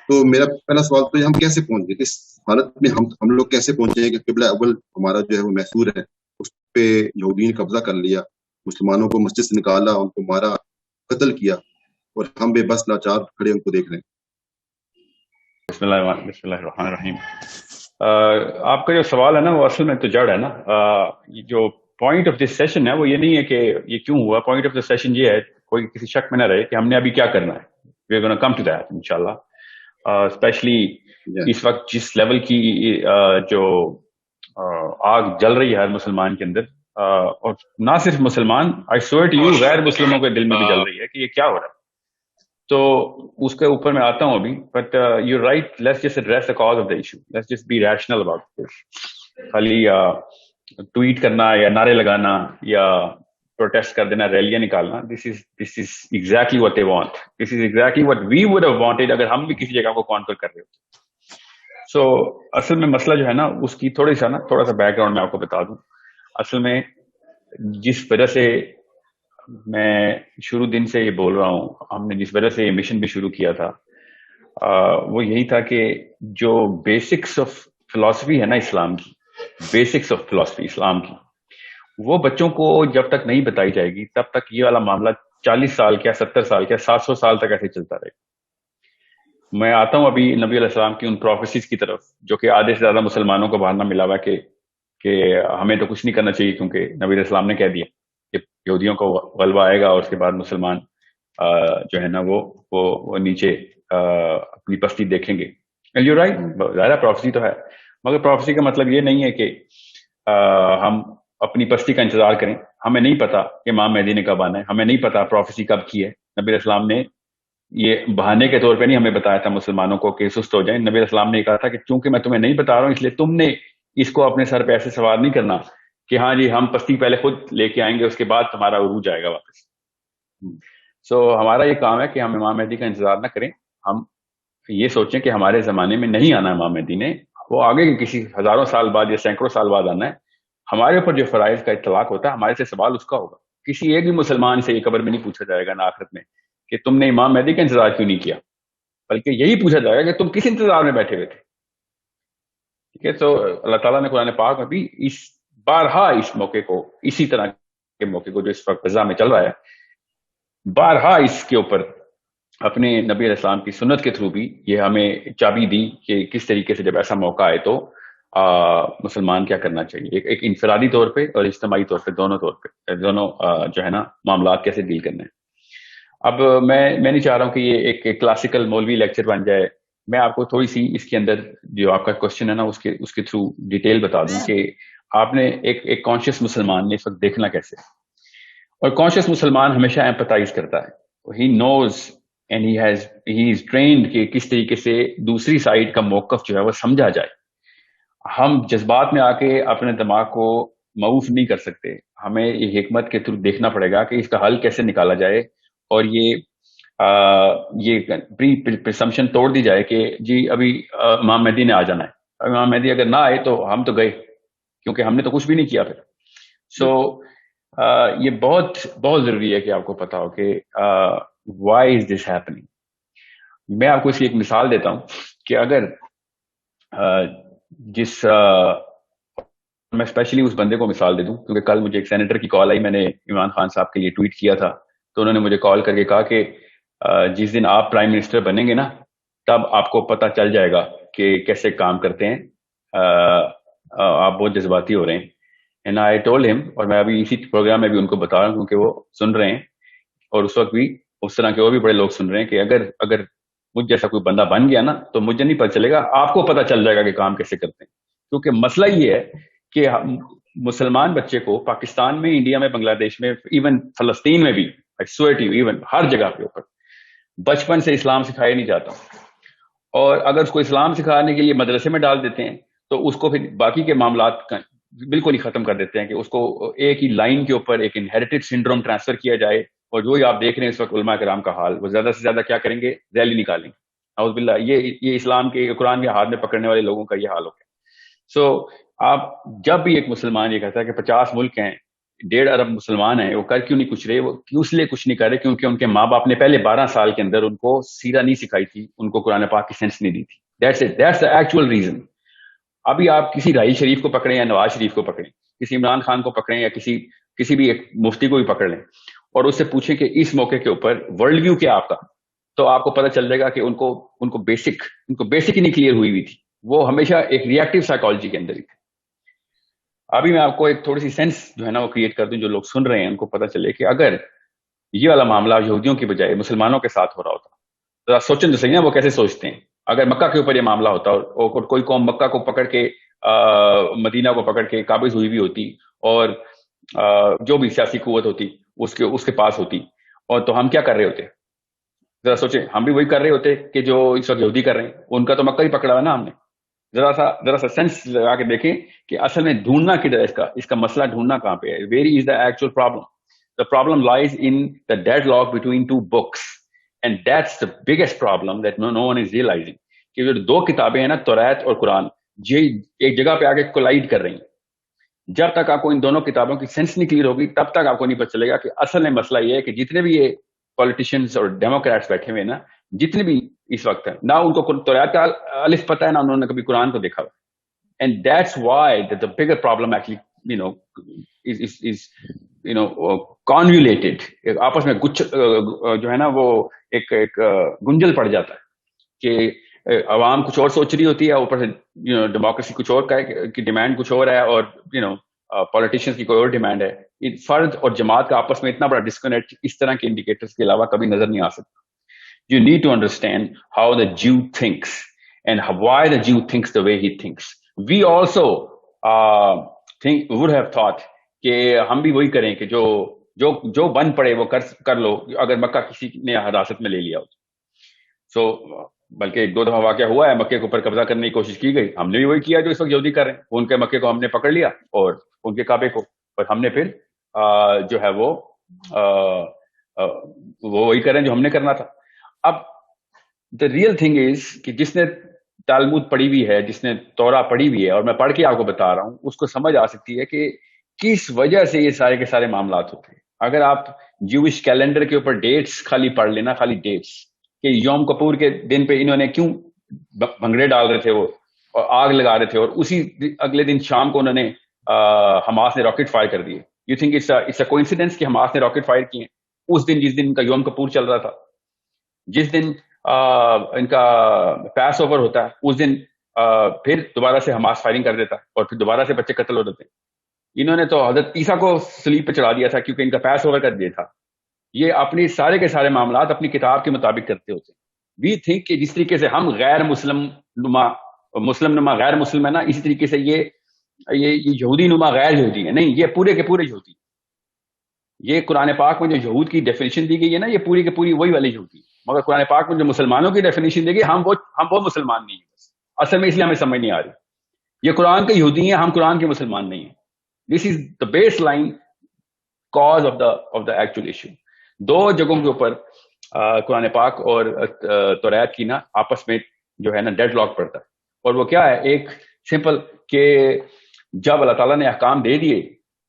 تو میرا پہلا سوال تو یہ، ہم کیسے پہنچ گئے اس حالت میں؟ ہم لوگ کیسے پہنچے ہیں کہ قبلہ اول ہمارا جو ہے وہ محصور ہے، اس پہ یہودین نے قبضہ کر لیا، مسلمانوں کو مسجد سے نکالا، ان کو مارا، قتل کیا، اور ہم بے بس لاچار کھڑے ان کو دیکھ رہے ہیں؟ بسم اللہ الرحمن الرحیم. آپ کا جو سوال ہے نا وہ اصل میں تو جڑ ہے نا. جو پوائنٹ آف دس سیشن ہے وہ یہ نہیں ہے کہ یہ کیوں ہوا. پوائنٹ آف دس سیشن یہ ہے، کوئی کسی شک میں نہ رہے کہ ہم نے ابھی کیا کرنا ہے. We are gonna come to that انشاءاللہ. اسپیشلی اس وقت جس لیول کی جو آگ جل رہی ہے ہر مسلمان کے اندر، اور نہ صرف مسلمان، آئی سوئر ٹو یو غیر مسلموں کے دل میں بھی جل رہی ہے کہ یہ کیا ہو رہا ہے. تو اس کے اوپر میں آتا ہوں ابھی. But you right, let's just address the cause of the issue, let's just be rational about this. خالی ٹویٹ کرنا یا نعرے لگانا یا پروٹیسٹ کر دینا، ریلیاں نکالنا، this is exactly what they want. This is exactly what we would have wanted اگر ہم بھی کسی جگہ کو کانکر کر رہے ہوتے. سو اصل میں مسئلہ جو ہے نا اس کی تھوڑا سا بیک گراؤنڈ میں آپ کو بتا دوں. اصل میں جس وجہ سے میں شروع دن سے یہ بول رہا ہوں، ہم نے جس وجہ سے یہ مشن بھی شروع کیا تھا، وہ یہی تھا کہ جو بیسکس آف فلسفی ہے نا اسلام کی، بیسکس آف فلسفی اسلام کی، وہ بچوں کو جب تک نہیں بتائی جائے گی تب تک یہ والا معاملہ 40 سال کیا 70 سال کیا 700 سال تک ایسے چلتا رہے گا. میں آتا ہوں ابھی نبی علیہ السلام کی ان پروفیسیز کی طرف، جو کہ آدھے سے زیادہ مسلمانوں کو بہانا ملا ہوا کہ ہمیں تو کچھ نہیں کرنا چاہیے کیونکہ نبی علیہ السلام نے کہہ دیا کہ یہودیوں کو غلبہ آئے گا اور اس کے بعد مسلمان جو ہے نا وہ نیچے اپنی پستی دیکھیں گے. یو رائٹ، ظاہر پروفیسی تو ہے، مگر پروفیسی کا مطلب یہ نہیں ہے کہ ہم اپنی پستی کا انتظار کریں. ہمیں نہیں پتا کہ امام مہدی نے کب آنا ہے، ہمیں نہیں پتا پروفیسی کب کی ہے. نبی علیہ السلام نے یہ بہانے کے طور پہ نہیں ہمیں بتایا تھا مسلمانوں کو کہ سست ہو جائیں. نبی علیہ السلام نے کہا تھا کہ چونکہ میں تمہیں نہیں بتا رہا ہوں اس لیے تم نے اس کو اپنے سر پہ ایسے سوار نہیں کرنا کہ ہاں جی ہم پستی پہلے خود لے کے آئیں گے اس کے بعد تمہارا عروج آئے گا واپس. سو ہمارا یہ کام ہے کہ ہم امام مہدی کا انتظار نہ کریں. ہم یہ سوچیں کہ ہمارے زمانے میں نہیں آنا امام مہدی نے، وہ آگے کے کسی ہزاروں سال بعد یا سینکڑوں سال بعد آنا ہے. ہمارے اوپر جو فرائض کا اطلاق ہوتا ہے ہمارے سے سوال اس کا ہوگا. کسی ایک بھی مسلمان سے یہ قبر میں نہیں پوچھا جائے گا نہ آخرت میں کہ تم نے امام مہدی کا انتظار کیوں نہیں کیا، بلکہ یہی پوچھا جائے گا کہ تم کس انتظار میں بیٹھے ہوئے تھے. ٹھیک ہے. تو اللہ تعالیٰ نے قرآن پاک میں بھی بارہا اس موقع کو، اسی طرح کے موقع کو جو اس وقت غزہ میں چل رہا ہے، بارہا اس کے اوپر اپنے نبی علیہ السلام کی سنت کے تھرو بھی یہ ہمیں چابی دی کہ کس طریقے سے جب ایسا موقع آئے تو مسلمان کیا کرنا چاہیے، ایک انفرادی طور پہ اور اجتماعی طور پہ، دونوں طور پہ دونوں جو ہے نا معاملات کیسے ڈیل کرنے ہیں. اب میں نہیں چاہ رہا ہوں کہ یہ ایک کلاسیکل مولوی لیکچر بن جائے. میں آپ کو تھوڑی سی اس کے اندر جو آپ کا کوشچن ہے نا اس کے تھرو ڈیٹیل بتا دوں کہ آپ نے ایک کانشیس مسلمان نے اس وقت دیکھنا کیسے. اور کانشیس مسلمان ہمیشہ ایمپتائز کرتا ہے. ہی نوز اینڈ ہی از ٹرینڈ کہ کس طریقے سے دوسری سائڈ کا موقف جو ہے وہ سمجھا جائے. ہم جذبات میں آ کے اپنے دماغ کو معوف نہیں کر سکتے. ہمیں یہ حکمت کے تھرو دیکھنا پڑے گا کہ اس کا حل کیسے نکالا جائے، اور یہ پرسمپشن توڑ دی جائے کہ جی ابھی امام مہدی نے آ جانا ہے. امام مہدی اگر نہ آئے تو ہم تو گئے، کیونکہ ہم نے تو کچھ بھی نہیں کیا پھر. سو یہ بہت بہت ضروری ہے کہ آپ کو پتا ہو کہ وائی از دس ہیپننگ. میں آپ کو اس کی ایک مثال دیتا ہوں کہ اگر میں اسپیشلی اس بندے کو مثال دے دوں کیونکہ کل مجھے ایک سینیٹر کی کال آئی. میں نے عمران خان صاحب کے لیے ٹویٹ کیا تھا تو انہوں نے مجھے کال کر کے کہا کہ جس دن آپ پرائم منسٹر بنیں گے نا تب آپ کو پتہ چل جائے گا کہ کیسے کام کرتے ہیں، آپ بہت جذباتی ہو رہے ہیں. اینڈ آئی ٹولڈ ہم، اور میں ابھی اسی پروگرام میں بھی ان کو بتا رہا ہوں کیونکہ وہ سن رہے ہیں اور اس وقت بھی اس طرح کے اور بھی بڑے لوگ سن رہے ہیں کہ اگر مجھ جیسا کوئی بندہ بن گیا نا تو مجھے نہیں پتہ چلے گا، آپ کو پتہ چل جائے گا کہ کام کیسے کرتے ہیں. کیونکہ مسئلہ یہ ہے کہ مسلمان بچے کو پاکستان میں، انڈیا میں، بنگلہ دیش میں، ایون فلسطین میں بھی، ایون ہر جگہ کے اوپر بچپن سے اسلام سکھایا نہیں جاتا. اور اگر اس کو اسلام سکھانے کے لیے مدرسے میں ڈال دیتے ہیں تو اس کو پھر باقی کے معاملات بالکل ہی ختم کر دیتے ہیں کہ اس کو ایک ہی لائن کے اوپر ایک انہیریٹڈ سنڈروم ٹرانسفر کیا جائے. اور جو آپ دیکھ رہے ہیں اس وقت علماء کرام کا حال، وہ زیادہ سے زیادہ کیا کریں گے؟ ریلی نکالیں. اعوذ باللہ، یہ اسلام کے قرآن کے ہاتھ میں پکڑنے والے لوگوں کا یہ حال ہو گیا. سو آپ جب بھی ایک مسلمان یہ کہتا ہے کہ 50 ملک ہیں 1.5 ارب مسلمان ہیں, وہ کر کیوں نہیں کچھ رہے؟ وہ کیوں اس لیے کچھ نہیں کر رہے کیونکہ ان کے ماں باپ نے پہلے 12 سال کے اندر ان کو سیرہ نہیں سکھائی تھی, ان کو قرآن پاک کی سینس نہیں دی تھی. That's the actual reason. ابھی آپ کسی راہیل شریف کو پکڑیں یا نواز شریف کو پکڑیں, کسی عمران خان کو پکڑیں یا کسی بھی ایک مفتی کو بھی پکڑ لیں اور اس سے پوچھیں کہ اس موقع کے اوپر ورلڈ ویو کیا آپ کا, تو آپ کو پتہ چل جائے گا کہ ان کو بیسک ہی نہیں کلیئر ہوئی تھی. وہ ہمیشہ ایک ری ایکٹیو سائیکالوجی کے اندر ہی تھے. ابھی میں آپ کو ایک تھوڑی سی سینس جو ہے نا وہ کریٹ کر دوں, جو لوگ سن رہے ہیں ان کو پتہ چلے کہ اگر یہ والا معاملہ یہودیوں کی بجائے مسلمانوں کے ساتھ ہو رہا ہوتا, ذرا سوچیں تو صحیح نا وہ کیسے سوچتے ہیں. اگر مکہ کے اوپر یہ معاملہ ہوتا اور کوئی قوم مکہ کو پکڑ کے مدینہ کو پکڑ کے قابض ہوئی بھی ہوتی اور جو بھی سیاسی قوت ہوتی اس کے پاس ہوتی, اور تو ہم کیا کر رہے ہوتے؟ ذرا سوچیں, ہم بھی وہی کر رہے ہوتے کہ جو اس وقت یہودی کر رہے ہیں. ان کا تو مکہ ہی پکڑا ہے نا ہم نے. ذرا سا سینس لگا کے دیکھیں کہ اصل میں ڈھونڈنا کدھر ہے, اس کا مسئلہ ڈھونڈنا کہاں پہ ہے. Very is the actual problem. The problem lies in the deadlock between two books, and that's the biggest problem that no one is realizing. کہ جو 2 کتابیں ہیں نا, توریت اور قرآن, یہ ایک جگہ پہ آ کے کولائڈ کر رہی ہیں. جب تک آپ کو ان دونوں کتابوں کی سینس نہیں کلیئر ہوگی تب تک آپ کو نہیں پتہ چلے گا کہ اصل میں مسئلہ یہ ہے کہ جتنے بھی یہ پولیٹیشینز اور ڈیموکریٹس بیٹھے ہوئے ہیں نا, جتنے بھی اس وقت ہیں, نہ ان کو توریت کا الف پتہ ہے نہ انہوں نے کبھی قرآن کو دیکھا. And that's why the bigger problem actually is convoluted. آپس میں جو ہے نا وہ ایک گنجل پڑ جاتا ہے کہ عوام کچھ اور سوچ رہی ہوتی ہے, اوپر سے ڈیموکریسی کچھ اور کی ڈیمانڈ کچھ اور ہے, اور پولیٹیشینس کی کوئی اور ڈیمانڈ ہے. فرد اور جماعت کا آپس میں اتنا بڑا ڈسکنیکٹ اس طرح کے انڈیکیٹرز کے علاوہ کبھی نظر نہیں آ سکتا. You need to understand how the Jew thinks and why the Jew thinks the way he thinks. We also would have thought کہ ہم بھی وہی کریں کہ جو بن پڑے وہ کر لو اگر مکہ کسی نے حراست میں لے لیا ہو. بلکہ 1-2 دفعہ واقعہ ہوا ہے, مکے کے اوپر قبضہ کرنے کی کوشش کی گئی. ہم نے بھی وہی کیا جو اس وقت یہودی کر رہے ہیں. ان کے مکے کو ہم نے پکڑ لیا اور ان کے کعبے کو, اور ہم نے پھر جو ہے وہ وہی کر رہے ہیں جو ہم نے کرنا تھا. اب دا ریئل تھنگ از کہ جس نے تالمود پڑھی ہوئی ہے, جس نے تورا پڑھی ہوئی ہے, اور میں پڑھ کے آپ کو بتا رہا ہوں, اس کو سمجھ آ سکتی ہے کہ کس وجہ سے یہ سارے کے سارے معاملات ہوتے ہیں. اگر آپ جوش کیلنڈر کے اوپر ڈیٹس خالی پڑھ لینا, خالی ڈیٹس کہ یوم کپور کے دن پہ انہوں نے کیوں بھنگڑے ڈال رہے تھے وہ اور آگ لگا رہے تھے, اور اسی اگلے دن شام کو انہوں نے حماس نے راکٹ فائر کر دیے. You think it's a coincidence کہ حماس نے راکٹ فائر کیے اس دن جس دن ان کا یوم کپور چل رہا تھا, جس دن ان کا پیس اوور ہوتا ہے اس دن پھر دوبارہ سے حماس فائرنگ کر دیتا اور پھر دوبارہ سے بچے قتل ہو جاتے. انہوں نے تو حضرت عیسیٰ کو صلیب پہ چڑھا دیا تھا کیونکہ ان کا پیس اوور کر دیا تھا. یہ اپنی سارے کے سارے معاملات اپنی کتاب کے مطابق کرتے ہوتے ہیں. وی تھنک کہ جس طریقے سے ہم غیر مسلم نما غیر مسلم ہے نا, اسی طریقے سے یہ یہودی نما غیر یہودی ہے. نہیں, یہ پورے کے پورے یہودی. یہ قرآن پاک میں جو یہود کی ڈیفینیشن دی گئی ہے نا, یہ پوری کے پوری وہی والی یہودی. مگر قرآن پاک میں جو مسلمانوں کی ڈیفینیشن دی گئی, ہم وہ مسلمان نہیں ہیں اصل میں, اس لیے ہمیں سمجھ نہیں آ رہی. یہ قرآن کے یہودی ہیں, ہم قرآن کے مسلمان نہیں ہیں. This is the baseline cause of the actual issue. 2 جگہوں کے اوپر قرآن پاک اور توریت کی نا آپس میں جو ہے نا ڈیڈ لاک پڑتا ہے. اور وہ کیا ہے, ایک سمپل کہ جب اللہ تعالیٰ نے احکام دے دیے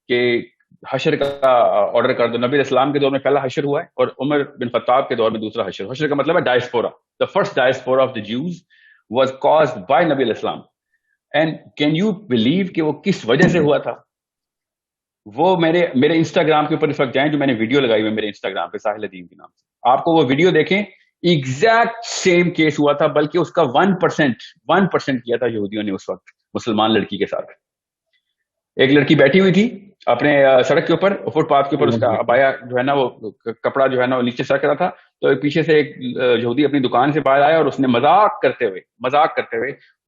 کہ حشر کا آرڈر کر دو, نبی اسلام کے دور میں پہلا حشر ہوا ہے اور عمر بن خطاب کے دور میں دوسرا حشر. حشر کا مطلب ہے diaspora. The first diaspora of the Jews was caused by نبی اسلام. اینڈ کین یو بلیو کہ وہ کس وجہ سے ہوا تھا؟ وہ میرے انسٹاگرام کے اوپر اس وقت جائیں, جو میں نے ویڈیو لگائی ہوئی میرے انسٹاگرام پہ ساحل الدین کے نام سے, آپ کو وہ ویڈیو دیکھیں. ایگزیکٹ سیم کیس ہوا تھا, بلکہ اس کا 1% کیا تھا یہودیوں نے اس وقت مسلمان لڑکی کے ساتھ. ایک لڑکی بیٹھی ہوئی تھی اپنے سڑک کے اوپر, فٹ پاتھ کے اوپر, اس کا ابایا جو ہے نا وہ کپڑا جو ہے نا وہ نیچے سرک رہا تھا. تو پیچھے سے ایک یہودی اپنی دکان سے باہر آیا اور اس نے مذاق کرتے ہوئے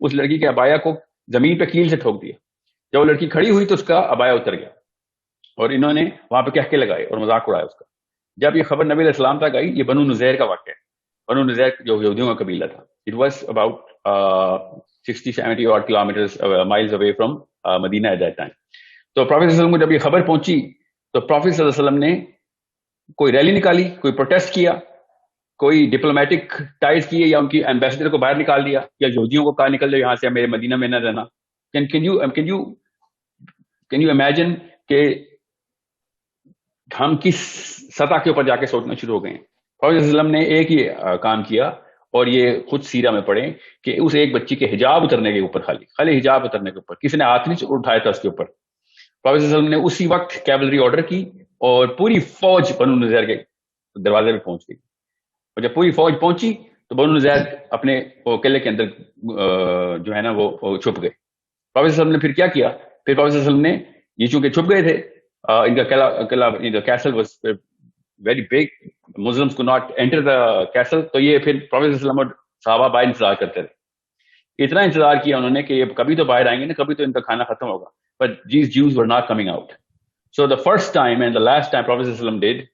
اس لڑکی کے ابایا کو زمین پہ کیل سے ٹھوک دیا. جب وہ لڑکی کھڑی ہوئی تو اس کا ابایا اتر گیا اور انہوں نے وہاں پہ کہکے لگائے اور مذاق اڑایا اس کا. جب یہ خبر نبی علیہ السلام تک آئی, یہ بنو نذیر کا واقعہ ہے. بنو نذیر جو یہودیوں کا قبیلہ تھا. It was about 60-70 odd kilometers miles away from Medina at that time. تو پروفیٹ صلی اللہ علیہ وسلم کو جب یہ خبر پہنچی تو پروفیٹ صلی اللہ علیہ وسلم نے کوئی ریلی نکالی, کوئی پروٹیسٹ کیا, کوئی ڈپلومیٹک ٹائز کیے, یا ان کی ایمبیسڈر کو باہر نکال دیا, یا یہودیوں کو کہا نکل جاؤ یہاں سے, میرے مدینہ میں نہ رہنا. کین یو امیجن کہ ہم کس سطح کے اوپر جا کے سوچنا شروع ہو گئے ہیں. پروفیٹ صلی اللہ علیہ وسلم نے ایک ہی کام کیا, اور یہ خود سیرہ میں پڑھیں کہ اس ایک بچی کے حجاب اترنے کے اوپر, خالی حجاب اترنے کے اوپر کسی نے ہاتھ نہیں اٹھایا تھا اس کے اوپر. پروفیٹ صلی اللہ علیہ وسلم نے اسی وقت کیولری آرڈر کی اور پوری فوج بنو نذیر کے دروازے پہ پہنچ گئی. اور جب پوری فوج پہنچی تو بنو نذیر اپنے قلعے کے اندر جو ہے نا وہ چھپ گئے. پروفیٹ صلی اللہ علیہ وسلم نے پھر کیا کیا, پھر پروفیٹ صلی اللہ علیہ وسلم نے, یہ چونکہ چھپ گئے تھے, ان کا قلعہ castle was very big, Muslims کو ناٹ انٹر دا کیسل, تو یہ پھر پروفیٹ صلی اللہ علیہ وسلم اور صحابہ باہر انتظار کرتے رہے. اتنا انتظار کیا انہوں نے کہ یہ کبھی تو باہر آئیں گے نا, کبھی تو ان کا کھانا ختم ہوگا. But these Jews were not coming out. So the first time and the last time Prophet sallallahu alaihi wasallam did,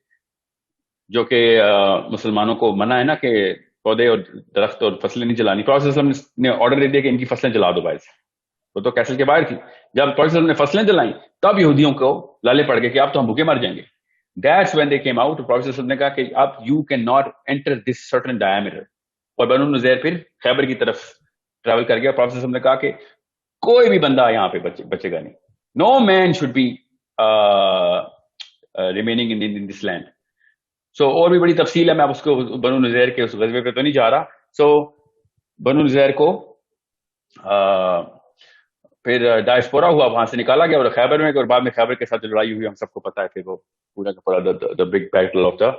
جو کہ مسلمانوں کو منع ہے نا کہ پودے اور درخت اور فصلیں نہیں جلانی, پروفیٹ صلی اللہ علیہ وسلم نے آرڈر دے دیا کہ ان کی فصلیں جلا دو باہر سے. وہ تو کیسل کے باہر تھی. جب پروفیٹ صلی اللہ علیہ وسلم نے فصلیں جلائیں تب یہودیوں کو لالے پڑ گئے کہ اب تو ہم بھوکے مر جائیں گے. That's when they came out. Prophet صلی اللہ علیہ وسلم نے کہا کہ اب you cannot enter this certain diameter. اور بنو نذیر پھر خیبر کی طرف ٹریول کر گیا. پروفیٹ صلی اللہ علیہ وسلم نے کہا کہ کوئی بھی بندہ یہاں پہ بچے گا نہیں. No man should be remaining in this land. So اور بھی بڑی تفصیل ہے, میں اب اس کو بنو نذیر کے اس غزوے پہ تو نہیں جا رہا. So بنو نذیر کو پھر ڈائسپورا ہوا, وہاں سے نکالا گیا اور خیبر میں, اور بعد میں خیبر کے ساتھ لڑائی ہوئی, ہم سب کو پتا ہے. پھر وہ پورا کا پورا the big battle of the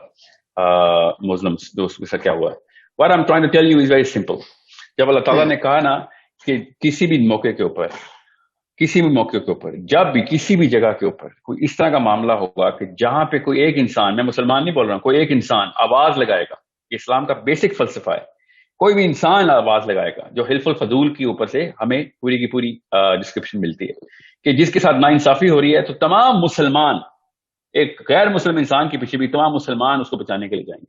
Muslims, اس کے ساتھ کیا ہوا ہے. What I'm trying to tell you is very simple. جب اللہ تعالیٰ نے کہا نا کہ کسی بھی موقع کے اوپر جب بھی کسی بھی جگہ کے اوپر کوئی اس طرح کا معاملہ ہوگا کہ جہاں پہ کوئی ایک انسان, میں مسلمان نہیں بول رہا ہوں, کوئی ایک انسان آواز لگائے گا, اسلام کا بیسک فلسفہ ہے, کوئی بھی انسان آواز لگائے گا, جو حلف الفضول کی اوپر سے ہمیں پوری کی پوری ڈسکرپشن ملتی ہے کہ جس کے ساتھ ناانصافی ہو رہی ہے, تو تمام مسلمان, ایک غیر مسلم انسان کے پیچھے بھی تمام مسلمان اس کو بچانے کے لیے جائیں گے.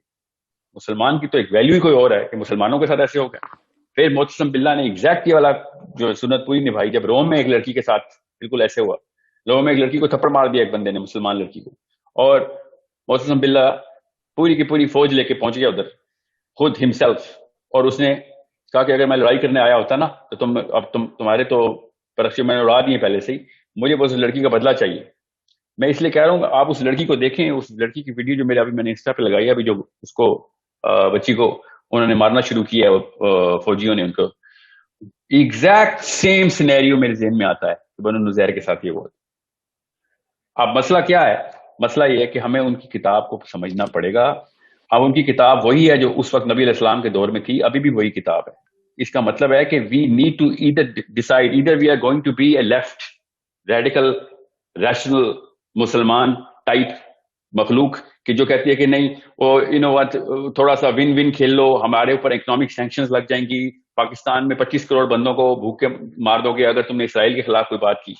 مسلمان کی تو ایک ویلیو ہی کوئی اور ہے کہ مسلمانوں کے ساتھ ایسے ہو گیا. پھر معتصم باللہ نے ایگزیکٹ یہ والا جو سنت پوری نبھائی, جب روم میں ایک لڑکی کے ساتھ بالکل ایسے ہوا, روم میں ایک لڑکی کو تھپڑ مار دیا ایک بندے نے, مسلمان لڑکی کو, اور معتصم باللہ پوری کی پوری فوج لے کے پہنچ گیا ادھر خود ہمسیلف, اور اس نے کہا کہ اگر میں لڑائی کرنے آیا ہوتا نا تو تمہارے تو پرخچے میں نے اڑا دیے پہلے سے ہی, مجھے وہ اس لڑکی کا بدلہ چاہیے. میں اس لیے کہہ رہا ہوں آپ اس لڑکی کو دیکھیں, اس لڑکی کی ویڈیو جو میرے ابھی میں نے انسٹا پہ لگائی ہے, ابھی جو اس کو بچی کو انہوں نے مارنا شروع کیا ہے فوجیوں نے ان کو, ایگزیکٹ سیم سینیریو میرے ذہن میں آتا ہے کہ بنو نذیر کے ساتھ یہ ہوا. اب مسئلہ کیا ہے؟ مسئلہ یہ ہے کہ ہمیں ان کی کتاب کو سمجھنا پڑے گا. اب ان کی کتاب وہی ہے جو اس وقت نبی علیہ السلام کے دور میں تھی, ابھی بھی وہی کتاب ہے. اس کا مطلب ہے کہ we need to decide either we are going to be a left radical rational مسلمان ٹائپ مخلوق کہ جو کہتی ہے کہ نہیں وہ تھوڑا سا ون کھیل لو, ہمارے اوپر اکنامک سینکشنز لگ جائیں گی, پاکستان میں 25 کروڑ بندوں کو بھوکے مار دو گے اگر تم نے اسرائیل کے خلاف کوئی بات کی.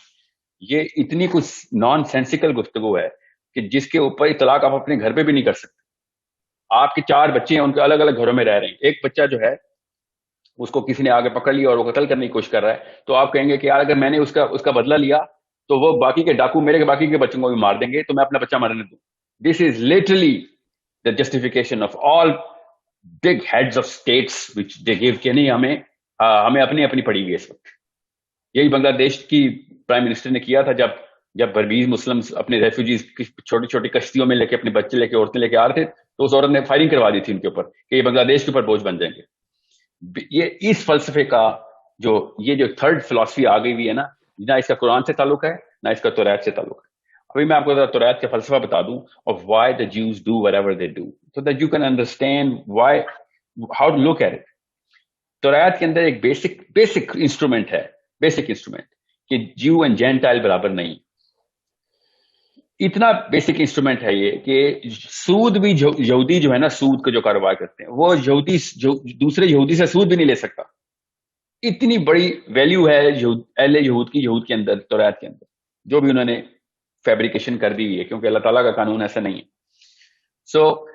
یہ اتنی کچھ نان سینسیکل گفتگو ہے کہ جس کے اوپر اطلاق آپ اپنے گھر پہ بھی نہیں کر سکتے. آپ کے 4 بچے ہیں, ان کے الگ الگ گھروں میں رہ رہے ہیں, ایک بچہ جو ہے اس کو کسی نے آگے پکڑ لیا اور وہ قتل کرنے کی کوشش کر رہا ہے, تو آپ کہیں گے کہ یار اگر میں نے اس کا بدلہ لیا تو وہ باقی کے ڈاکو میرے باقی کے بچوں کو بھی مار دیں گے, تو میں اپنا بچہ مرنے دوں. This is literally the justification of all big heads of states which they give کہ نہیں ہمیں اپنی پڑی ہوئی اس وقت. یہی بنگلہ دیش کی پرائم منسٹر نے کیا تھا جب برمیز مسلم اپنے ریفیوجیز چھوٹی چھوٹی کشتیوں میں لے کے اپنے بچے لے کے عورتیں لے کے آ رہے تھے, تو اس عورت نے فائرنگ کروا دی تھی ان کے اوپر کہ یہ بنگلہ دیش کے اوپر بوجھ بن جائیں گے. یہ اس فلسفے کا جو تھرڈ فلسفی آ گئی ہوئی ہے نا, نہ اس کا قرآن سے تعلق ہے نہ اس کا توریت سے تعلق ہے. ابھی میں آپ کو توریت کا فلسفہ بتا دوں of why the Jews do whatever they do, so that you can understand how to look at it. توریت کے اندر ایک بیسک انسٹرومنٹ ہے, کہ جیو اینڈ جینٹائل برابر نہیں. اتنا بیسک انسٹرومنٹ ہے یہ کہ سود بھی یہودی جو ہے نا, سود کا جو کاروبار کرتے ہیں, وہ یہودی دوسرے یہودی سے سود بھی نہیں لے سکتا. اتنی بڑی ویلیو ہے اہل یہود کے اندر, توریت کے اندر, جو بھی انہوں نے فیبریکیشن کر دی ہوئی ہے, کیونکہ اللہ تعالیٰ کا قانون ایسا نہیں ہے. سو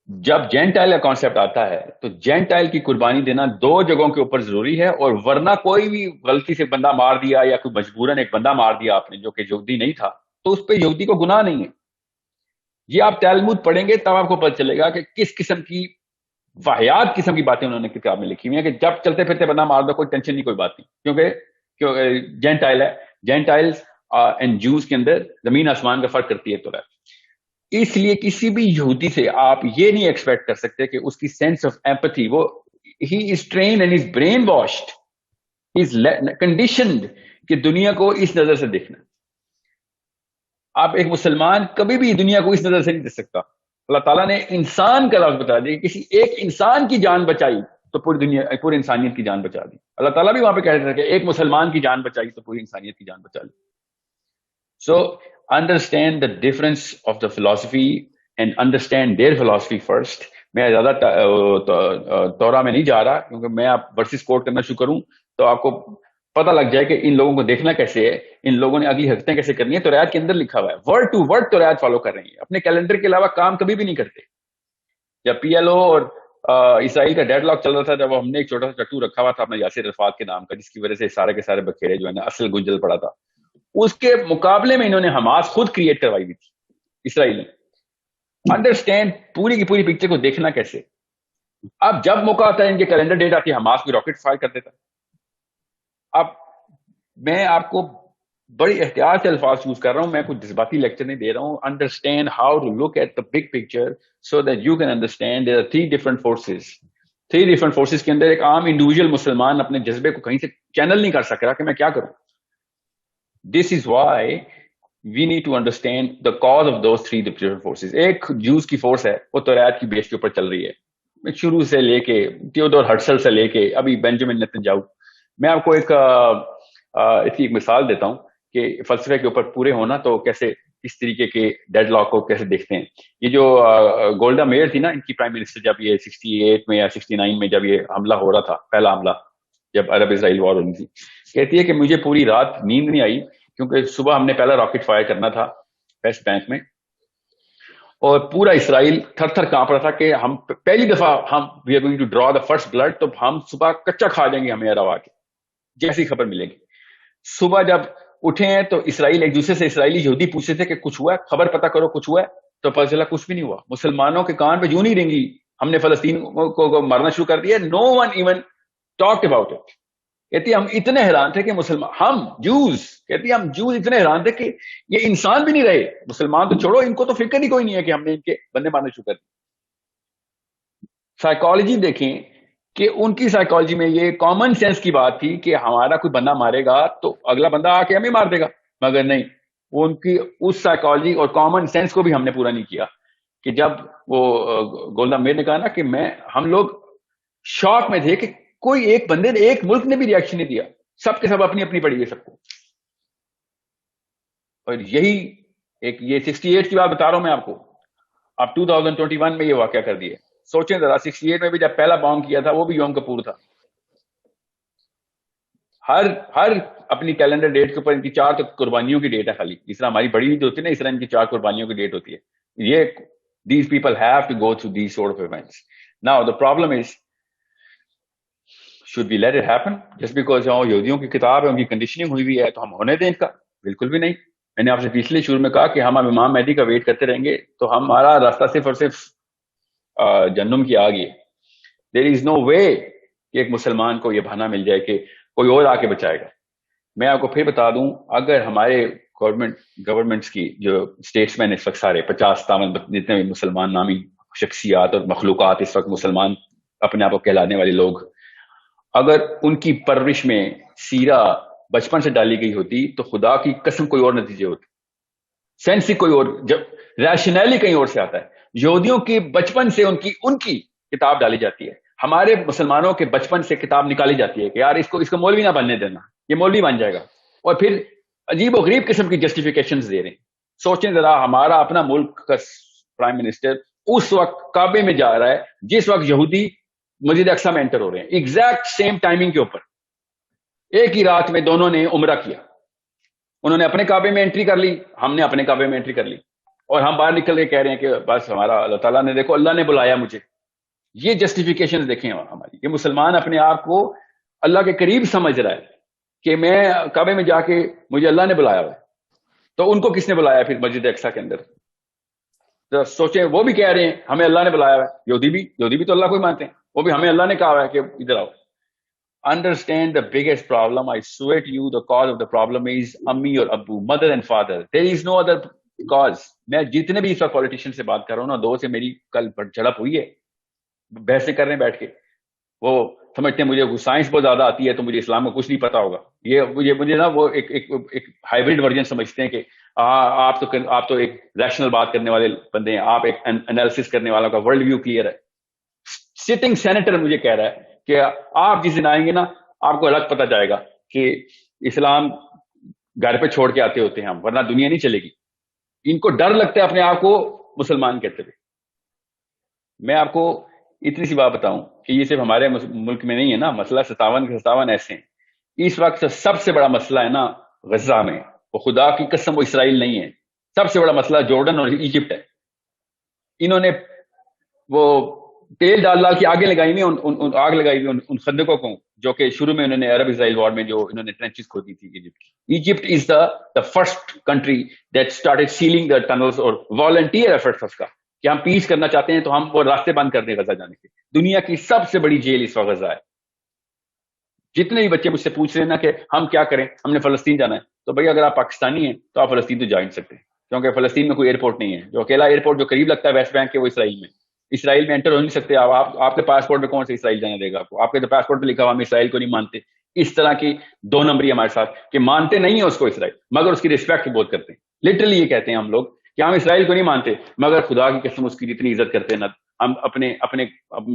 جب جینٹائل کا کانسیپٹ آتا ہے تو جینٹائل کی قربانی دینا 2 جگہوں کے اوپر ضروری ہے, اور ورنہ کوئی بھی غلطی سے بندہ مار دیا یا کوئی مجبوراً ایک بندہ مار دیا آپ نے جو کہ یہودی نہیں تھا, تو اس پہ یہودی کو گناہ نہیں ہے. یہ آپ تلمود پڑھیں گے تب آپ کو پتہ چلے گا کہ کس قسم کی واحد قسم کی باتیں انہوں نے کتاب میں لکھی ہوئی ہیں کہ جب چلتے پھرتے بندہ مار دو کوئی ٹینشن نہیں, کوئی بات نہیں, کیونکہ جینٹائل ہے. جینٹائل اینڈ جوز کے اندر زمین آسمان کا فرق کرتی ہے. تو اس لیے کسی بھی یہودی سے آپ یہ نہیں ایکسپیکٹ کر سکتے کہ اس کی سینس آف ایمپتھی وہ he is trained and is brainwashed is conditioned کہ دنیا کو اس نظر سے دیکھنا. آپ ایک مسلمان کبھی بھی دنیا کو اس نظر سے نہیں دیکھ سکتا. اللہ تعالیٰ نے انسان کا لفظ بتا دیا, کسی ایک انسان کی جان بچائی تو پوری دنیا پوری انسانیت کی جان بچا دی. اللہ تعالیٰ بھی وہاں پہ کہہ رہے تھے کہ ایک مسلمان کی جان بچائی تو پوری انسانیت کی جان بچا لی. سو understand the difference of the philosophy and understand their philosophy first. میں زیادہ تورا میں نہیں جا رہا کیونکہ میں آپ ورسز کوٹ کرنا شروع کروں تو آپ کو پتہ لگ جائے کہ ان لوگوں کو دیکھنا کیسے ہے, ان لوگوں نے اگلی حرکتیں کیسے کرنی ہے. تو ریات کے اندر لکھا ہوا ہے, ورڈ ٹو ورڈ تو ریات فالو کر رہی ہیں, اپنے کیلنڈر کے علاوہ کام کبھی بھی نہیں کرتے. جب پی ایل او اور اسرائیل کا ڈیڈ لاک چل رہا تھا, جب ہم نے ایک چھوٹا سا چٹو رکھا ہوا تھا اپنا یاسر عرفات کے نام کا, جس کی وجہ سے سارے کے سارے بکھیرے جو ہے نا اصل گنجل پڑا تھا, اس کے مقابلے میں انہوں نے حماس خود کریٹ کروائی ہوئی تھی اسرائیل نے. انڈرسٹینڈ پوری کی پوری پکچر کو دیکھنا کیسے. اب جب موقع آتا ہے ان کے کیلنڈر ڈیٹ آتی ہے, حماس بھی راکٹ فائر کر دیتا. اب میں آپ کو بڑی احتیاط سے الفاظ یوز کر رہا ہوں, میں کوئی جذباتی لیکچر نہیں دے رہا ہوں. Understand how to look at the big picture so that you can understand there are 3 different forces. 3 different forces کے اندر ایک عام انڈیویجل مسلمان اپنے جذبے کو کہیں سے چینل نہیں کر سک رہا کہ میں کیا کروں. This is why we need to understand the cause of those 3 different forces. ایک جوز کی فورس ہے, وہ توریت کی بیس کے اوپر چل رہی ہے, شروع سے لے کے تھیودور ہرٹزل سے لے کے ابھی بینجامن نتنیاہو. میں آپ کو اس کی ایک مثال دیتا ہوں کہ فلسفے کے اوپر پورے ہونا تو کیسے اس طریقے کے ڈیڈ لاک کو کیسے دیکھتے ہیں. یہ جو گولڈا میئر تھی نا, ان کی پرائم منسٹر, جب یہ 68 میں یا 69 میں جب یہ حملہ ہو رہا تھا, پہلا حملہ جب عرب اسرائیل وار ہونی تھی, کہتی ہے کہ مجھے پوری رات نیند نہیں آئی کیونکہ صبح ہم نے پہلا راکٹ فائر کرنا تھا ویسٹ بینک میں, اور پورا اسرائیل تھر تھر کانپ رہا تھا کہ ہم پہلی دفعہ ہم we are going to draw the first blood, تو ہم صبح کچا کھا جائیں گے ہمیں روا کے جیسی خبر ملے گی. صبح جب اٹھے ہیں تو اسرائیل ایک دوسرے سے اسرائیلی یہودی پوچھتے تھے کہ کچھ ہوا ہے, خبر پتہ کرو کچھ ہوا ہے, تو پتہ چلا کچھ بھی نہیں ہوا. مسلمانوں کے کان پہ یوں نہیں رنگی, ہم نے فلسطین کو مارنا شروع کر دیا. No one even talk about it. کہتی ہم اتنے حیران تھے کہ مسلمان, ہم جوز, کہتی ہم جوز اتنے حیران تھے کہ یہ انسان بھی نہیں رہے, مسلمان تو چھوڑو, ان کو تو فکر ہی کوئی نہیں ہے کہ ہم نے ان کے بندے مارنے شروع کر دی. سائیکالوجی دیکھیں کہ ان کی سائیکالوجی میں یہ کامن سینس کی بات تھی کہ ہمارا کوئی بندہ مارے گا تو اگلا بندہ آ کے ہمیں مار دے گا, مگر نہیں, وہ ان کی اس سائیکالوجی اور کامن سینس کو بھی ہم نے پورا نہیں کیا. کہ جب وہ گولڈا میئر نے کہا نا کہ ہم لوگ شاک میں تھے کہ کوئی ایک بندے نے, ایک ملک نے بھی ریاکشن نہیں دیا, سب کے سب اپنی اپنی پڑی ہے سب کو. اور یہی ایک یہ 68 کی بات بتا رہا ہوں میں آپ کو, اب 2021 میں یہ واقعہ کر دیا. سوچیں ذرا, 68 میں بھی جب پہلا بام کیا تھا وہ بھی یوم کپور تھا. ہر اپنی کیلنڈر ڈیٹ کے اوپر ان کی 4 قربانیوں کی ڈیٹ ہے خالی. اس طرح ہماری بڑی عید ہوتی ہے نا, اس طرح ان کی 4 قربانیوں کی ڈیٹ ہوتی ہے. یہ these people have to go through these sort of events. Now the problem is, should we let it happen just because یہودیوں کی کتاب ہے, ان کی کنڈیشننگ ہوئی ہوئی ہے تو ہم ہونے دیں ان کا؟ بالکل بھی نہیں. میں نے آپ سے پچھلے شروع میں کہا کہ ہم اب امام مہدی کا ویٹ کرتے رہیں گے تو ہمارا راستہ صرف اور صرف جہنم کی آگ ہے. دیر از نو وے کہ ایک مسلمان کو یہ بہانہ مل جائے کہ کوئی اور آ کے بچائے گا. میں آپ کو پھر بتا دوں, اگر ہمارے گورنمنٹس کی جو اسٹیٹس مین اس وقت سارے 50-57 جتنے بھی مسلمان نامی شخصیات اور مخلوقات اس وقت مسلمان اپنے آپ کو کہلانے والے لوگ, اگر ان کی پرورش میں سیرہ بچپن سے ڈالی گئی ہوتی تو خدا کی قسم کوئی اور نتیجے ہوتے, سینس ہی کوئی اور, جب ریشنیلی کہیں اور سے آتا ہے. یہودیوں کی بچپن سے ان کی کتاب ڈالی جاتی ہے, ہمارے مسلمانوں کے بچپن سے کتاب نکالی جاتی ہے کہ یار اس کو مولوی نہ بننے دینا, یہ مولوی بن جائے گا, اور پھر عجیب و غریب قسم کی جسٹیفیکیشنز دے رہے ہیں. سوچیں ذرا, ہمارا اپنا ملک کا پرائم منسٹر اس وقت کعبے میں جا رہا ہے جس وقت یہودی مسجد اقصی میں انٹر ہو رہے ہیں, ایگزیکٹ سیم ٹائمنگ کے اوپر. ایک ہی رات میں دونوں نے عمرہ کیا, انہوں نے اپنے کعبے میں انٹری کر لی, ہم نے اپنے کعبے میں انٹری کر لی, اور ہم باہر نکل کے کہہ رہے ہیں کہ بس ہمارا اللہ تعالیٰ نے, دیکھو اللہ نے بلایا مجھے. یہ جسٹیفیکیشن دیکھیں ہماری, یہ مسلمان اپنے آپ کو اللہ کے قریب سمجھ رہا ہے کہ میں کعبے میں جا کے مجھے اللہ نے بلایا ہوا ہے, تو ان کو کس نے بلایا پھر مسجد اقصی کے اندر؟ تو سوچیں, وہ بھی کہہ رہے ہیں ہمیں اللہ نے بلایا ہوا ہے, یہودی بھی تو اللہ کو ہی مانتے ہیں, وہ بھی ہمیں اللہ نے کہا ہوا ہے کہ ادھر آؤ. Understand the biggest problem, I swear to you, the cause of the problem is Ammi or Abu, mother and father. There is no other because میں جتنے بھی اس وقت پولیٹیشین سے بات کر رہا ہوں نا، 2 سے میری کل جھڑپ ہوئی ہے، بحثیں کر رہے ہیں بیٹھ کے. وہ سمجھتے ہیں مجھے سائنس بہت زیادہ آتی ہے تو مجھے اسلام میں کچھ نہیں پتا ہوگا. یہ مجھے نا وہ ایک ہائیبرڈ ورژن سمجھتے ہیں کہ آپ تو ایک ریشنل بات کرنے والے بندے ہیں، آپ ایک انالیسس کرنے والا کا ورلڈ ویو کلیئر ہے. سٹنگ سینیٹر مجھے کہہ رہا ہے کہ آپ جس دن آئیں گے نا آپ کو الگ پتہ جائے گا کہ اسلام گھر پہ چھوڑ کے آتے ہوتے ہیں ہم، ورنہ دنیا نہیں چلے گی. ان کو ڈر لگتا ہے اپنے آپ کو مسلمان کہتے ہوئے. میں آپ کو اتنی سی بات بتاؤں کہ یہ صرف ہمارے ملک میں نہیں ہے نا، مسئلہ 57 کے 57 ایسے ہیں. اس وقت سب سے بڑا مسئلہ ہے نا غزہ میں، وہ خدا کی قسم وہ اسرائیل نہیں ہے. سب سے بڑا مسئلہ جارڈن اور ایجپٹ ہے. انہوں نے وہ تیل ڈال کے آگ لگائی ہوئی ان خندقوں کو جو کہ شروع میں انہوں نے عرب اسرائیل وار میں جو انہوں نے ٹرنچز کھودی تھی ایجپٹ کی. Egypt is the first country that started sealing the tunnels اور والنٹیئر ایفرٹس اس کا کہ ہم پیس کرنا چاہتے ہیں تو ہم وہ راستے بند کر دیں غزہ جانے کے. دنیا کی سب سے بڑی جیل اس وقت غزہ ہے. جتنے بھی بچے مجھ سے پوچھ رہے ہیں نا کہ ہم کیا کریں، ہم نے فلسطین جانا ہے، تو بھائی اگر آپ پاکستانی ہیں تو آپ فلسطین تو جا نہیں سکتے، کیونکہ فلسطین میں کوئی ایئرپورٹ نہیں ہے. جو اکیلا ایئرپورٹ جو قریب لگتا ہے ویسٹ بینک کے وہ اسرائیل میں انٹر ہو نہیں سکتے. آپ کے پاسپورٹ میں کون سے اسرائیل جانے دے گا آپ کو؟ آپ کے تو پاسپورٹ پہ لکھا ہوا ہم اسرائیل کو نہیں مانتے. اس طرح کی 2 نمبری ہمارے ساتھ کہ مانتے نہیں ہیں اس کو اسرائیل، مگر اس کی رسپیکٹ بہت کرتے ہیں. لٹرلی یہ کہتے ہیں ہم لوگ کہ ہم اسرائیل کو نہیں مانتے مگر خدا کی قسم اس کی جتنی عزت کرتے ہیں نا ہم اپنے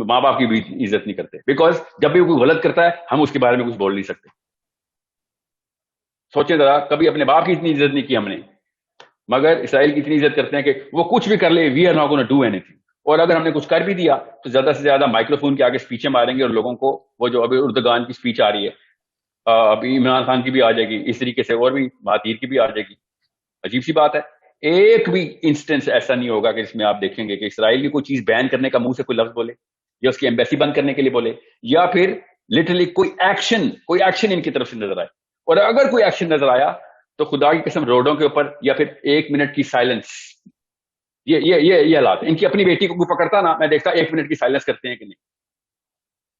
ماں باپ کی بھی عزت نہیں کرتے. بیکاز جب بھی کوئی غلط کرتا ہے ہم اس کے بارے میں کچھ بول نہیں سکتے. سوچیں ذرا، کبھی اپنے باپ کی اتنی عزت نہیں کی ہم نے، مگر اسرائیل کی اتنی عزت کرتے ہیں کہ وہ کچھ بھی کر لے، we are not gonna do anything. اور اگر ہم نے کچھ کر بھی دیا تو زیادہ سے زیادہ مائکرو فون کے آگے اسپیچیں ماریں گے اور لوگوں کو وہ جو ابھی اردگان کی اسپیچ آ رہی ہے، ابھی عمران خان کی بھی آ جائے گی، اس طریقے سے اور بھی مہاتیر کی بھی آ جائے گی. عجیب سی بات ہے، ایک بھی انسٹنس ایسا نہیں ہوگا کہ جس میں آپ دیکھیں گے کہ اسرائیل کی کوئی چیز بین کرنے کا منہ سے کوئی لفظ بولے یا اس کی ایمبیسی بند کرنے کے لیے بولے یا پھر لٹرلی کوئی ایکشن ان کی طرف سے نظر آئے. اور اگر کوئی ایکشن نظر آیا تو خدا کی قسم روڈوں کے اوپر یا پھر 1 منٹ کی سائلنس. یہ حالات ان کی. اپنی بیٹی کو پکڑتا نا میں دیکھتا 1 منٹ کی سائلنس کرتے ہیں کہ نہیں.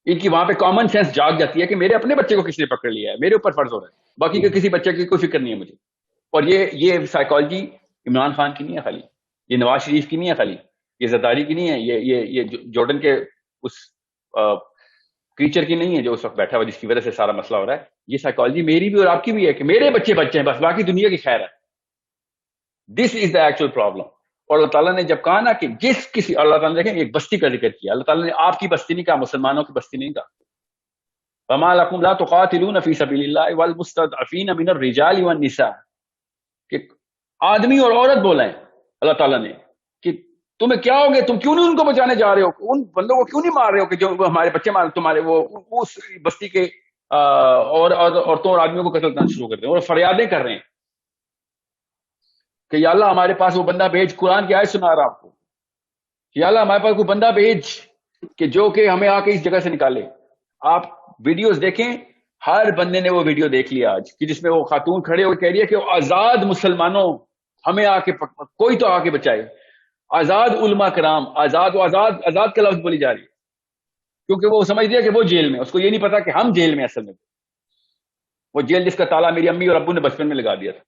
ان کی وہاں پہ کامن سینس جاگ جاتی ہے کہ میرے اپنے بچے کو کس نے پکڑ لیا ہے، میرے اوپر فرض ہو رہا ہے، باقی کے کسی بچے کی کوئی فکر نہیں ہے مجھے. اور یہ سائیکالوجی عمران خان کی نہیں ہے خالی، یہ نواز شریف کی نہیں ہے خالی، یہ زرداری کی نہیں ہے، یہ جارڈن کے اس کریچر کی نہیں ہے جو اس وقت بیٹھا ہوا جس کی وجہ سے سارا مسئلہ ہو رہا ہے. یہ سائیکالوجی میری بھی اور آپ کی بھی ہے کہ میرے بچے ہیں بس، باقی دنیا کی خیر ہے. This is the actual problem. اور اللہ تعالیٰ نے جب کہا نا کہ اللہ تعالیٰ نے دیکھیں ایک بستی کا ذکر کیا، اللہ تعالیٰ نے آپ کی بستی نہیں کہا، مسلمانوں کی بستی نہیں کہا. فما لکم لا تقاتلون فی سبیل اللہ والمستضعفین من الرجال والنساء، کہ آدمی اور عورت بولا ہے اللہ تعالیٰ نے کہ تمہیں کیا ہو گیا، تم کیوں نہیں ان کو بچانے جا رہے ہو، ان بندوں کو کیوں نہیں مار رہے ہو کہ جو ہمارے بچے مار تمہارے وہ اس بستی کے اور عورتوں اور آدمیوں کو قتل کرنا شروع کر دیں اور فریادیں کر رہے ہیں کہ یا اللہ ہمارے پاس وہ بندہ بھیج. قرآن کی آیت سنا رہا آپ کو، یا اللہ ہمارے پاس کوئی بندہ بھیج کہ جو کہ ہمیں آ کے اس جگہ سے نکالے. آپ ویڈیوز دیکھیں، ہر بندے نے وہ ویڈیو دیکھ لیا آج کہ جس میں وہ خاتون کھڑے ہو کہہ رہی ہے کہ آزاد مسلمانوں ہمیں آ کے کوئی تو آ کے بچائے. آزاد علماء کرام، آزاد کا لفظ بولی جا رہی ہے کیونکہ وہ سمجھ دیا کہ وہ جیل میں، اس کو یہ نہیں پتا کہ ہم جیل میں اصل میں، وہ جیل جس کا تالا میری امی اور ابو نے بچپن میں لگا دیا تھا.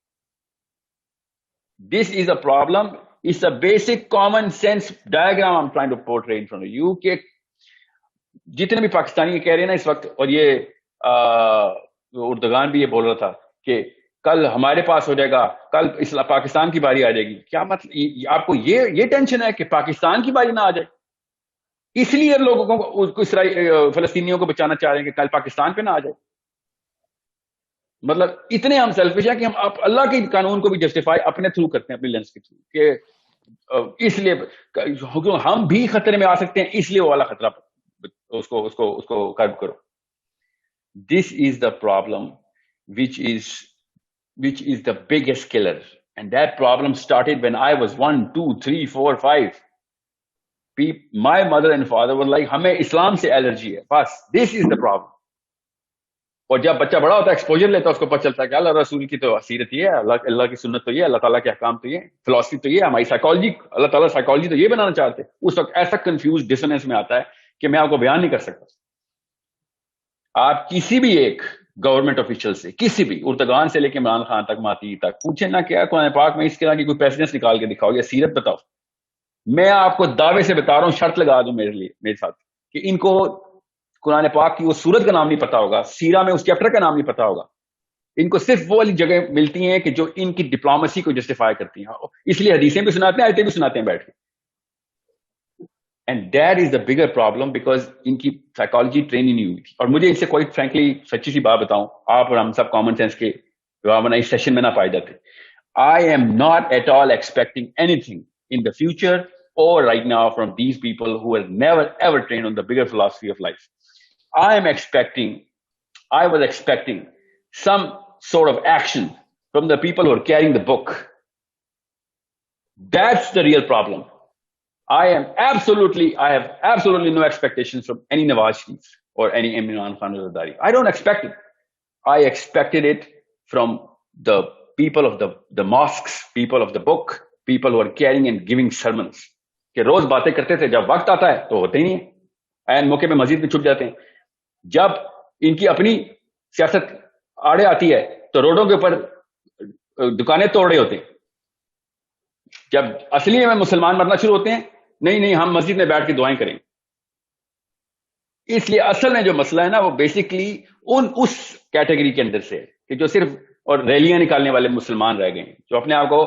This is a problem. It's a basic common sense diagram I'm trying to portray in front of you کہ جتنے بھی پاکستانی کہہ رہے ہیں نا اس وقت، اور یہ اردگان بھی یہ بول رہا تھا کہ کل ہمارے پاس ہو جائے گا، کل پاکستان کی باری آ جائے گی. کیا مطلب آپ کو یہ ٹینشن ہے کہ پاکستان کی باری نہ آ جائے، اس لیے لوگوں کو فلسطینیوں کو بچانا چاہ رہے ہیں کہ کل پاکستان پہ نہ آ جائے. مطلب اتنے ہم سیلفش ہیں کہ ہم اللہ کے قانون کو بھی جسٹیفائی اپنے تھرو کرتے ہیں، اپنی لینس کے تھرو، کہ اس لیے ہم بھی خطرے میں آ سکتے ہیں، اس لیے وہ والا خطرہ اس کو کرب کرو. This is the problem which is the biggest killer, and that problem started when I was 1 2 3 4 5. My mother and father were like ہمیں اسلام سے الرجی ہے بس. This is the problem. اور جب بچہ بڑا ہوتا ہے ایکسپوجر لیتا ہے اس کو پتہ چلتا ہے کہ اللہ رسول کی تو سیرت یہ ہے، اللہ کی سنت تو یہ ہے، اللہ تعالیٰ کے احکام تو یہ، فلسفی تو یہ، ہماری سائیکالوجی، اللہ تعالیٰ سائیکالوجی تو یہ بنانا چاہتے. اس وقت ایسا کنفیوز ڈسوننس میں آتا ہے کہ میں آپ کو بیان نہیں کر سکتا. آپ کسی بھی ایک گورنمنٹ آفیشل سے, کسی بھی اردگان سے لے کے عمران خان تک, ماتی تک, پوچھے نہ کیا قرآن پاک میں اس طرح کی کوئی پریسیڈنس نکال کے دکھاؤ یا سیرت بتاؤ. میں آپ کو دعوے سے بتا رہا ہوں, شرط لگا دوں میرے ساتھ, کہ ان کو قرآن پاک کی وہ سورت کا نام نہیں پتا ہوگا, سیرہ میں اس چیپٹر کا نام نہیں پتا ہوگا. ان کو صرف وہ والی جگہ ملتی ہیں کہ جو ان کی ڈپلومیسی کو جسٹیفائی کرتی ہیں, اس لیے حدیثیں بھی سناتے ہیں, آیتیں بھی سناتے ہیں بیٹھ کے. And that is the bigger problem, because ان کی سائیکالوجی ٹریننگ نہیں ہوئی تھی. اور مجھے اس سے کوئی فرینکلی سچی سی بات بتاؤں, آپ اور ہم سب کامن سینس کے اس سیشن میں نہ پائے جاتے. I am not at all expecting anything in the future or right now from these people who were never ever trained on the bigger philosophy of life. I was expecting some sort of action from the people who are carrying the book. That's the real problem. I have absolutely no expectations from any Nawaz Sharif or any Imran Khan Zardari. I don't expect it. I expected it from the people of the mosques, people of the book, people who are carrying and giving sermons. کہ روز باتیں کرتے تھے, جب وقت آتا ہے تو ہوتے ہی نہیں ہیں, این موقع پہ مسجد میں چھپ جاتے ہیں. جب ان کی اپنی سیاست آڑے آتی ہے تو روڈوں کے اوپر دکانیں توڑ رہے ہوتے ہیں. جب اصلی میں مسلمان مرنا شروع ہوتے ہیں, نہیں ہم مسجد میں بیٹھ کے دعائیں کریں. اس لیے اصل میں جو مسئلہ ہے نا, وہ بیسکلی اس کیٹیگری کے اندر سے ہے کہ جو صرف اور ریلیاں نکالنے والے مسلمان رہ گئے ہیں, جو اپنے آپ کو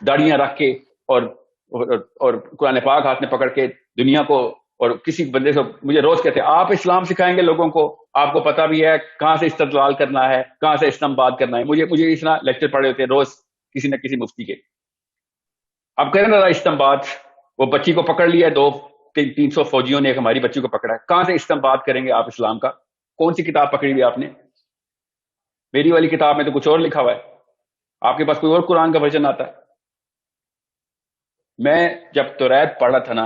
داڑیاں رکھ کے اور قرآن پاک ہاتھ میں پکڑ کے دنیا کو, اور کسی بندے سے مجھے روز کہتے ہیں آپ اسلام سکھائیں گے لوگوں کو, آپ کو پتا بھی ہے کہاں سے استدلال کرنا ہے, کہاں سے استنباط کرنا ہے. مجھے اس طرح لیکچر پڑھے ہوتے ہیں روز کسی نہ کسی مفتی کے. اب کریں ذرا استنباط, وہ بچی کو پکڑ لیا 200-300 فوجیوں نے, ایک ہماری بچی کو پکڑا ہے, کہاں سے استنباط کریں گے آپ اسلام کا؟ کون سی کتاب پکڑی ہوئی آپ نے؟ میری والی کتاب میں تو کچھ اور لکھا ہوا ہے, آپ کے پاس کوئی اور قرآن کا ورژن آتا ہے. میں جب توریت پڑھا تھا نا,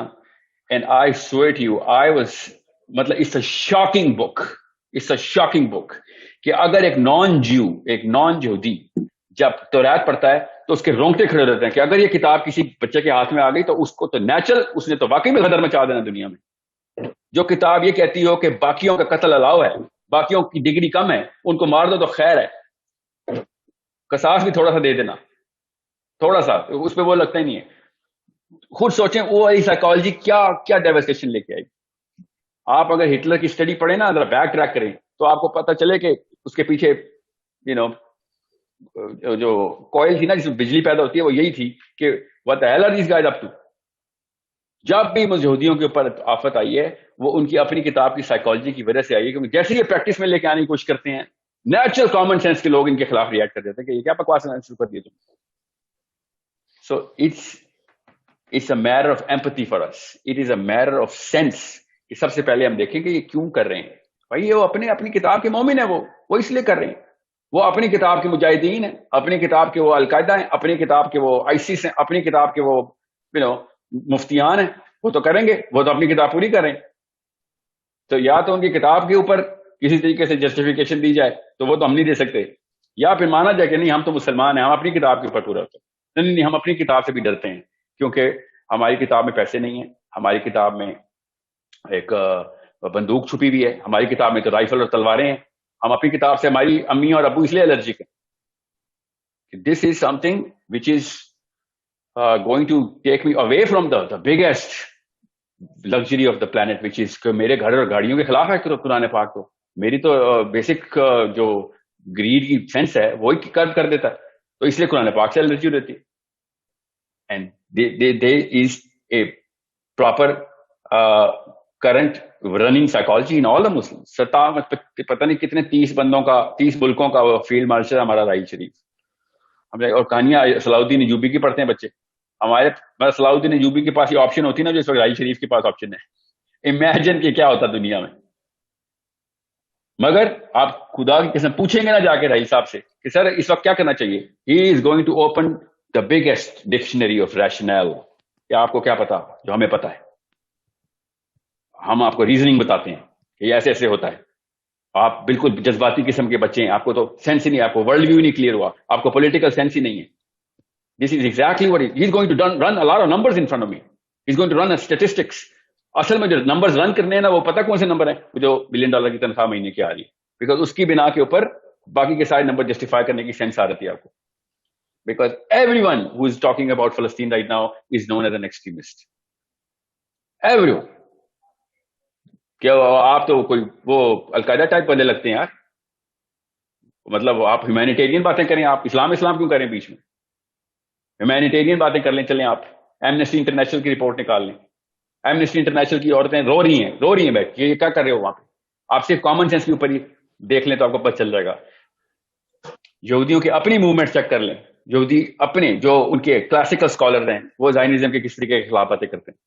and I swear to you, مطلب اٹس اے شاکنگ بک کہ اگر ایک نان یہودی جب توریت پڑھتا ہے تو اس کے رونگٹے کھڑے رہتے ہیں کہ اگر یہ کتاب کسی بچے کے ہاتھ میں آ گئی تو اس کو تو نیچرل, اس نے تو واقعی میں غدر مچا دینا دنیا میں. جو کتاب یہ کہتی ہو کہ باقیوں کا قتل الاؤ ہے, باقیوں کی ڈگری کم ہے, ان کو مار دو تو خیر ہے, قصاص بھی تھوڑا سا دے دینا, تھوڑا سا, اس پہ وہ لگتا ہی نہیں ہے. خود سوچیں وہ والی سائیکالوجی کیا ڈیواسٹیشن لے کے آئی. آپ اگر ہٹلر کی اسٹڈی پڑھیں نا, اگر بیک ٹریک کریں تو آپ کو پتہ چلے کہ اس کے پیچھے جو کوئل تھی نا جس میں بجلی پیدا ہوتی ہے, وہ یہی تھی کہ what the hell are these guys up to. جب بھی یہودیوں کے اوپر آفت آئی ہے وہ ان کی اپنی کتاب کی سائیکالوجی کی وجہ سے آئی ہے, کیونکہ جیسے یہ پریکٹس میں لے کے آنے کی کوشش کرتے ہیں, نیچرل کامن سینس کے لوگ ان کے خلاف ریئیکٹ کر دیتے ہیں کہ یہ کیا بکواس شروع کر دیے تم. So it's a matter of empathy for us, it is a matter of sense کہ سب سے پہلے ہم دیکھیں کہ یہ کیوں کر رہے ہیں. بھائی وہ اپنی کتاب کے مومن ہیں, وہ اس لیے کر رہے ہیں, وہ اپنی کتاب کے مجاہدین ہیں, اپنی کتاب کے وہ القاعدہ ہیں, اپنی کتاب کے وہ آئیسس ہیں, اپنی کتاب کے وہ مفتیان ہیں, وہ تو کریں گے, وہ تو اپنی کتاب پوری کریں. تو یا تو ان کی کتاب کے اوپر کسی طریقے سے جسٹیفیکیشن دی جائے تو وہ تو ہم نہیں دے سکتے, یا پھر مانا جائے کہ نہیں ہم تو مسلمان ہیں, ہم اپنی کتاب کے اوپر پورا ہوتے ہیں. نہیں, ہم اپنی کتاب سے بھی ڈرتے ہیں کیونکہ ہماری کتاب میں پیسے نہیں ہیں, ہماری کتاب میں ایک بندوق چھپی ہوئی ہے, ہماری کتاب میں تو رائفل اور تلواریں ہیں, ہم اپنی کتاب سے ہماری امی اور ابو اس لیے الرجک ہیں. This is something which is going to take me away from the biggest luxury of the planet, which is کہ میرے گھر اور گاڑیوں کے خلاف ہے قرآن پاک. تو میری تو بیسک جو گریڈ کی سینس ہے وہی کر دیتا ہے, تو اس لیے قرآن پاک سے الرجی رہتی ہے. And there is a proper current running psychology in all the Muslims. پتہ نہیں کتنے 30 ملکوں کا فیلڈ مارشل ہمارا راہیل شریف. ہم اور کہانیاں صلاح الدین ایوبی کی پڑھتے ہیں بچے ہمارے. صلاح الدین ایوبی کے پاس یہ آپشن ہوتی نا جو اس وقت راہیل شریف کے پاس آپشن ہے. امیجن کہ کیا ہوتا دنیا میں. مگر آپ خدا کی قسم پوچھیں گے نا جا کے راہیل صاحب سے کہ سر اس وقت کیا کرنا چاہیے, he is going to open the biggest dictionary of rational. کیا آپ کو کیا پتا جو ہمیں پتا ہے؟ ہم آپ کو ریزننگ بتاتے ہیں کہ یہ ایسے ایسے ہوتا ہے. آپ بالکل جذباتی قسم کے بچے ہیں, آپ کو تو سینس ہی نہیں, آپ کو ورلڈ ویو نہیں کلیئر ہوا, آپ کو پولیٹیکل سینس ہی نہیں ہے. This is exactly what he is going to run a lot of numbers in front of me. He is going to run statistics. اصل میں جو نمبرز رن کرنے ہیں نا وہ پتہ کون سے نمبر ہیں, جو $1 بلین کی تنخواہ مہینے کی آ رہی ہے, بیکاز اس کی بنا کے اوپر باقی کے سارے نمبر جسٹیفائی کرنے کی سینس آ رہی ہے آپ کو, because everyone who is talking about فلسطین right now is known as an extremist. Everyone. کیا آپ تو کوئی وہ القاعدہ ٹائپ بندے لگتے ہیں یار. مطلب آپ ہیومینیٹیرین باتیں کریں, آپ اسلام کیوں کریں بیچ میں؟ ہیومینیٹیرین باتیں کر لیں, چلیں آپ ایمنسٹی انٹرنیشنل کی رپورٹ نکال لیں. ایمنسٹی انٹرنیشنل کی عورتیں رو رہی ہیں بیٹھ, یہ کیا کر رہے ہو وہاں پہ؟ آپ صرف کامن سینس کے اوپر ہی دیکھ لیں تو آپ کو پتہ چل جائے گا. یہودیوں کی اپنی موومنٹ چیک کر لیں, یہودی اپنے جو ان کے کلاسیکل اسکالر ہیں وہ زائنزم کے کس طریقے کے خلاف باتیں کرتے ہیں.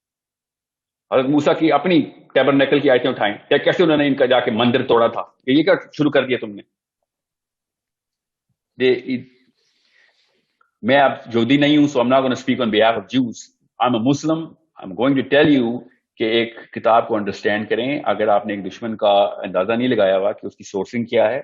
حضرت موسیٰ کی اپنی ٹیبرنیکل کی آیتیں اٹھائیں, کیسے انہوں نے ان کا جا کے مندر توڑا تھا, کہ یہ کیا شروع کر دیا تم نے. میں اب یہودی نہیں ہوں, so I'm not going to speak on behalf of Jews. I'm a Muslim. I'm going to tell you کہ ایک کتاب کو انڈرسٹینڈ کریں. اگر آپ نے ایک دشمن کا اندازہ نہیں لگایا ہوا کہ اس کی سورسنگ کیا ہے,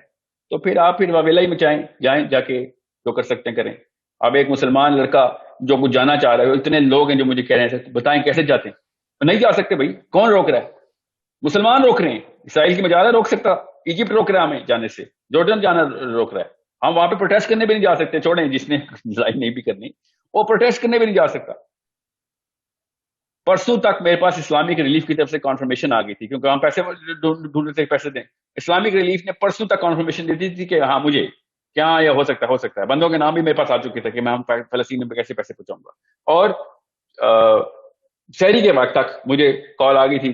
تو پھر آپ واویلا ہی مچائیں, جائیں جا کے جو کر سکتے ہیں کریں. اب ایک مسلمان لڑکا جو کچھ جانا چاہ رہا ہے, اتنے لوگ ہیں جو مجھے کہہ رہے ہیں بتائیں کیسے جاتے ہیں. نہیں جا سکتے بھائی, کون روک رہا ہے؟ مسلمان روک رہے ہیں. اسرائیل کی مجالہ روک سکتا, ایجپٹ روک رہا ہے ہمیں جانے سے, جارڈن جانا روک رہا ہے. ہم وہاں پہ پروٹیسٹ کرنے بھی نہیں جا سکتے, چھوڑیں جس نے لڑائی نہیں بھی کرنی وہ پروٹیسٹ کرنے بھی نہیں جا سکتا. پرسوں تک میرے پاس اسلامک ریلیف کی طرف سے کنفرمیشن آ گئی تھی, کیونکہ ہم پیسے ڈھونڈ رہے تھے, پیسے دیں. اسلامک ریلیف نے پرسوں تک کنفرمیشن دیتی تھی کہ ہاں مجھے کیا یہ ہو سکتا ہے. بندوں کے نام بھی میرے پاس آ چکے تھے کہ میں فلسطین میں کیسے پیسے پہنچاؤں گا. اور شہری کے وقت تک مجھے کال آ گئی تھی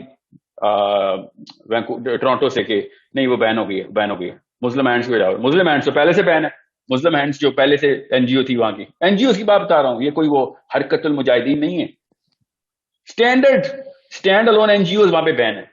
ٹورانٹو سے کہ نہیں وہ بین ہو گئی ہے. مسلم ہینڈس کو جاؤ. مسلم ہینڈس تو پہلے سے بین ہے. مسلم ہینڈس جو پہلے سے این جی او تھی وہاں کی, این جی او کی بات بتا رہا ہوں, یہ کوئی وہ حرکت المجاہدین نہیں ہے. Stand alone NGOs وہاں پہ بین ہے.